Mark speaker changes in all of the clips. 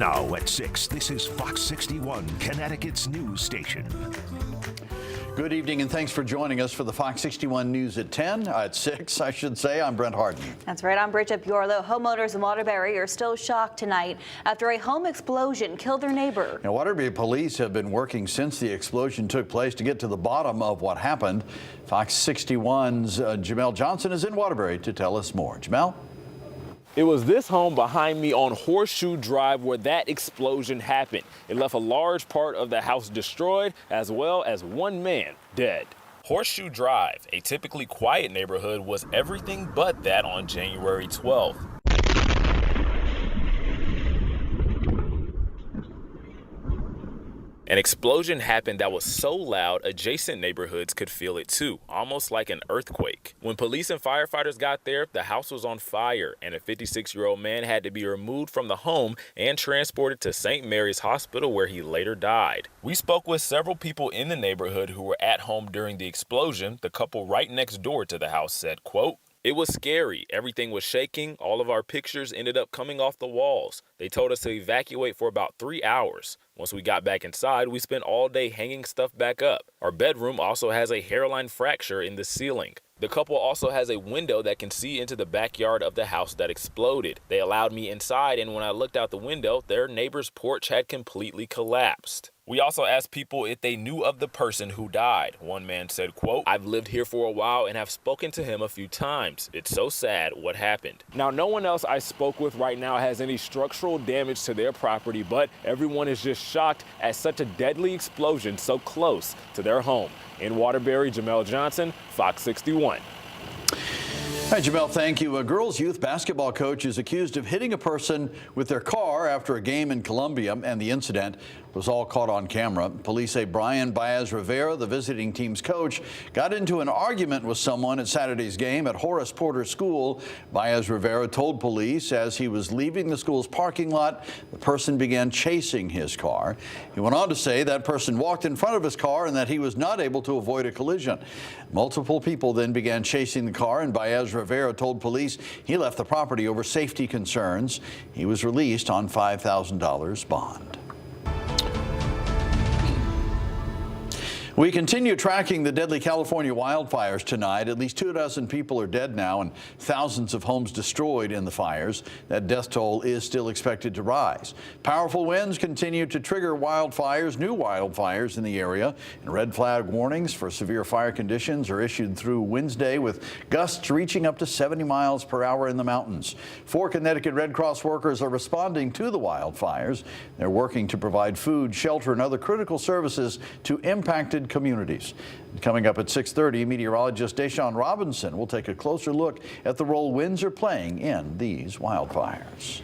Speaker 1: Now at 6, this is Fox 61, Connecticut's news station.
Speaker 2: Good evening and thanks for joining us for the Fox 61 News at 10, at 6, I should say. I'm Brent Harden.
Speaker 3: That's right, I'm Bridget Bjorlo. Homeowners in Waterberry are still shocked tonight after a home explosion killed their neighbor.
Speaker 2: Now, Waterberry police have been working since the explosion took place to get to the bottom of what happened. Fox 61's Jamel Johnson is in Waterberry to tell us more. Jamel?
Speaker 4: It was this home behind me on Horseshoe Drive where that explosion happened. It left a large part of the house destroyed, as well as one man dead. Horseshoe Drive, a typically quiet neighborhood, was everything but that on January 12th. An explosion happened that was so loud, adjacent neighborhoods could feel it too, almost like an earthquake. When police and firefighters got there, the house was on fire, and a 56-year-old man had to be removed from the home and transported to St. Mary's Hospital, where he later died. We spoke with several people in the neighborhood who were at home during the explosion. The couple right next door to the house said, quote, "It was scary. Everything was shaking. All of our pictures ended up coming off the walls. They told us to evacuate for about 3 hours. Once we got back inside, we spent all day hanging stuff back up. Our bedroom also has a hairline fracture in the ceiling. The couple also has a window that can see into the backyard of the house that exploded. They allowed me inside, and when I looked out the window, their neighbor's porch had completely collapsed." We also asked people if they knew of the person who died. One man said, quote, "I've lived here for a while and have spoken to him a few times. It's so sad what happened." Now, no one else I spoke with right now has any structural damage to their property, but everyone is just shocked at such a deadly explosion so close to their home. In Waterberry, Jamel Johnson, Fox 61.
Speaker 2: Hi, Jamel, thank you. A girls' youth basketball coach is accused of hitting a person with their car after a game in Columbia, and the incident was all caught on camera. Police say Brian Baez-Rivera, the visiting team's coach, got into an argument with someone at Saturday's game at Horace Porter School. Baez-Rivera told police as he was leaving the school's parking lot, the person began chasing his car. He went on to say that person walked in front of his car and that he was not able to avoid a collision. Multiple people then began chasing the car, and Baez-Rivera told police he left the property over safety concerns. He was released on $5,000 bond. We continue tracking the deadly California wildfires tonight. At least 24 people are dead now and thousands of homes destroyed in the fires. That death toll is still expected to rise. Powerful winds continue to trigger wildfires, new wildfires in the area. And red flag warnings for severe fire conditions are issued through Wednesday, with gusts reaching up to 70 miles per hour in the mountains. 4 Connecticut Red Cross workers are responding to the wildfires. They're working to provide food, shelter, and other critical services to impacted communities. Coming up at 6:30, meteorologist Deshaun Robinson will take a closer look at the role winds are playing in these wildfires.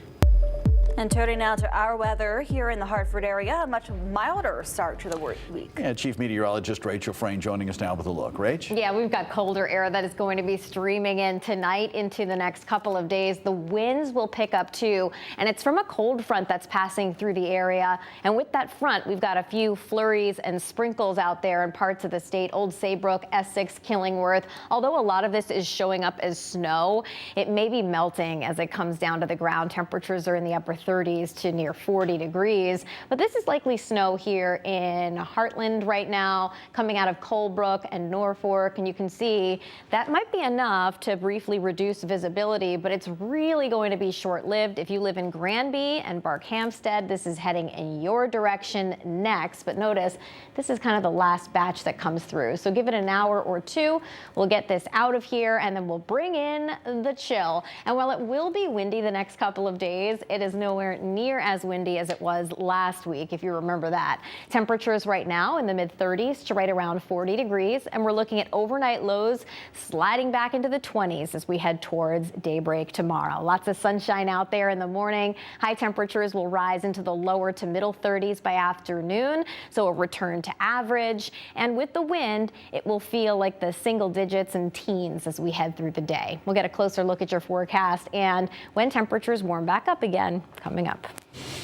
Speaker 3: And turning now to our weather here in the Hartford area, a much milder start to the week.
Speaker 2: Yeah, Chief Meteorologist Rachel Frayne joining us now with a look. Rach?
Speaker 5: Yeah, we've got colder air that is going to be streaming in tonight into the next couple of days. The winds will pick up too, and it's from a cold front that's passing through the area. And with that front, we've got a few flurries and sprinkles out there in parts of the state. Old Saybrook, Essex, Killingworth. Although a lot of this is showing up as snow, it may be melting as it comes down to the ground. Temperatures are in the upper 30s to near 40 degrees. But this is likely snow here in Heartland right now, coming out of Colebrook and Norfolk. And you can see that might be enough to briefly reduce visibility, but it's really going to be short-lived. If you live in Granby and Barkhamsted, this is heading in your direction next. But notice, this is kind of the last batch that comes through. So give it an hour or two. We'll get this out of here, and then we'll bring in the chill. And while it will be windy the next couple of days, it is nowhere near as windy as it was last week, if you remember that. Temperatures right now in the mid-30s to right around 40 degrees, and we're looking at overnight lows sliding back into the 20s as we head towards daybreak tomorrow. Lots of sunshine out there in the morning. High temperatures will rise into the lower to middle 30s by afternoon, so a return to average. And with the wind, it will feel like the single digits and teens as we head through the day. We'll get a closer look at your forecast and when temperatures warm back up again coming up.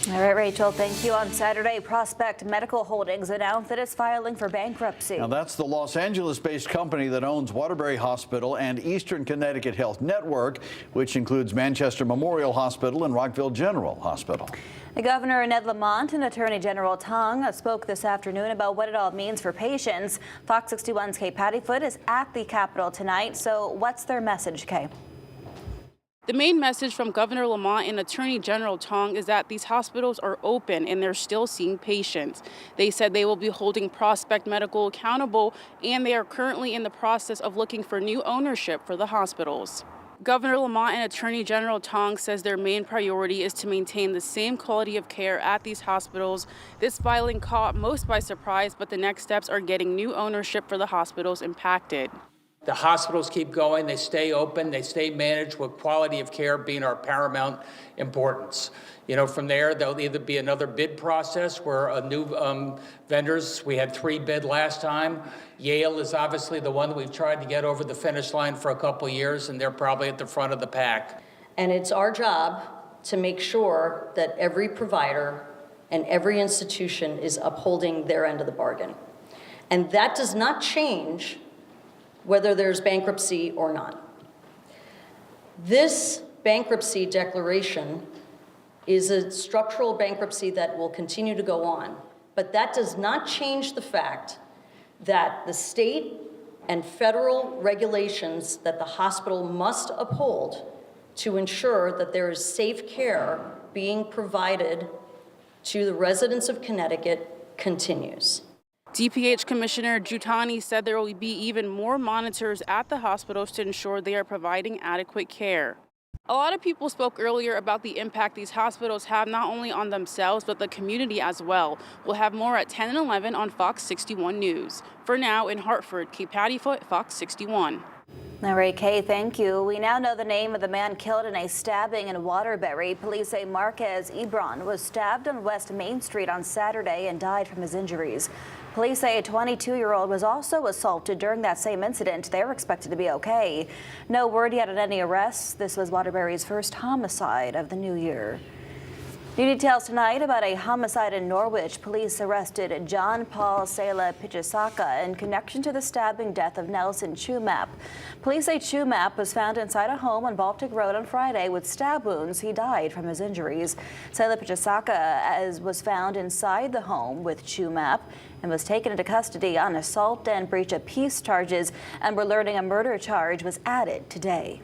Speaker 3: All right, Rachel, thank you. On Saturday, Prospect Medical Holdings announced that it's filing for bankruptcy.
Speaker 2: Now, that's the Los Angeles-based company that owns Waterberry Hospital and Eastern Connecticut Health Network, which includes Manchester Memorial Hospital and Rockville General Hospital.
Speaker 3: The Governor Ned Lamont and Attorney General Tong spoke this afternoon about what it all means for patients. Fox 61's Kay Pattyfoot is at the Capitol tonight. So what's their message, Kay?
Speaker 6: The main message from Governor Lamont and Attorney General Tong is that these hospitals are open and they're still seeing patients. They said they will be holding Prospect Medical accountable, and they are currently in the process of looking for new ownership for the hospitals. Governor Lamont and Attorney General Tong says their main priority is to maintain the same quality of care at these hospitals. This filing caught most by surprise, but the next steps are getting new ownership for the hospitals impacted.
Speaker 7: The hospitals keep going, they stay open, they stay managed, with quality of care being our paramount importance. You know, from there, there'll either be another bid process where a new vendors, we had 3 bid last time. Yale is obviously the one that we've tried to get over the finish line for a couple of years, and they're probably at the front of the pack.
Speaker 8: And it's our job to make sure that every provider and every institution is upholding their end of the bargain. And that does not change whether there's bankruptcy or not. This bankruptcy declaration is a structural bankruptcy that will continue to go on, but that does not change the fact that the state and federal regulations that the hospital must uphold to ensure that there is safe care being provided to the residents of Connecticut continues.
Speaker 6: DPH Commissioner Giuttani said there will be even more monitors at the hospitals to ensure they are providing adequate care. A lot of people spoke earlier about the impact these hospitals have not only on themselves, but the community as well. We'll have more at 10 and 11 on Fox 61 News. For now, in Hartford, Kay Pattyfoot, Fox 61.
Speaker 3: All right, Kay, thank you. We now know the name of the man killed in a stabbing in Waterberry. Police say Marquez Ebron was stabbed on West Main Street on Saturday and died from his injuries. Police say a 22-year-old was also assaulted during that same incident. They were expected to be okay. No word yet on any arrests. This was Waterberry's first homicide of the new year. New details tonight about a homicide in Norwich. Police arrested John Paul Sela Pichisaka in connection to the stabbing death of Nelson Chumap. Police say Chumap was found inside a home on Baltic Road on Friday with stab wounds. He died from his injuries. Sela Pichisaka was found inside the home with Chumap and was taken into custody on assault and breach of peace charges, and we're learning a murder charge was added today.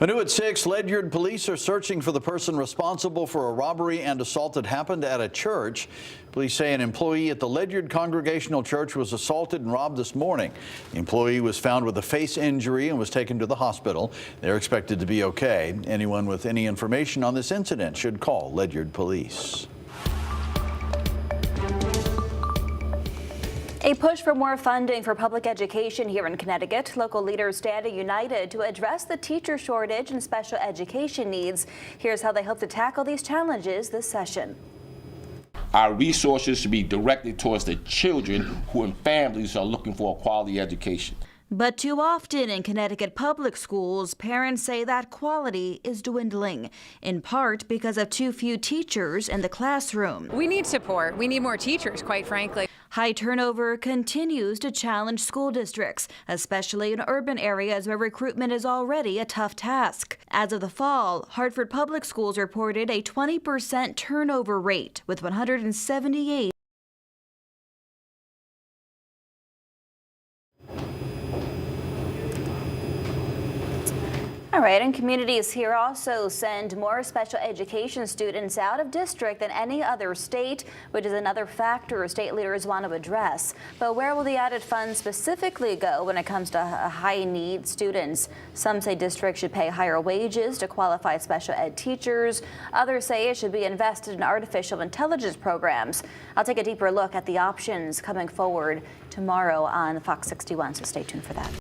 Speaker 2: New at 6, Ledyard police are searching for the person responsible for a robbery and assault that happened at a church. Police say an employee at the Ledyard Congregational Church was assaulted and robbed this morning. The employee was found with a face injury and was taken to the hospital. They're expected to be okay. Anyone with any information on this incident should call Ledyard Police.
Speaker 3: A push for more funding for public education here in Connecticut. Local leaders standing united to address the teacher shortage and special education needs. Here's how they hope to tackle these challenges this session.
Speaker 9: Our resources should be directed towards the children who and families are looking for a quality education.
Speaker 3: But too often in Connecticut public schools, parents say that quality is dwindling, in part because of too few teachers in the classroom.
Speaker 10: We need support. We need more teachers, quite frankly.
Speaker 3: High turnover continues to challenge school districts, especially in urban areas where recruitment is already a tough task. As of the fall, Hartford Public Schools reported a 20% turnover rate, with 178. All right, and communities here also send more special education students out of district than any other state, which is another factor state leaders want to address. But where will the added funds specifically go when it comes to high-need students? Some say districts should pay higher wages to qualify special ed teachers. Others say it should be invested in artificial intelligence programs. I'll take a deeper look at the options coming forward tomorrow on Fox 61, so stay tuned for that.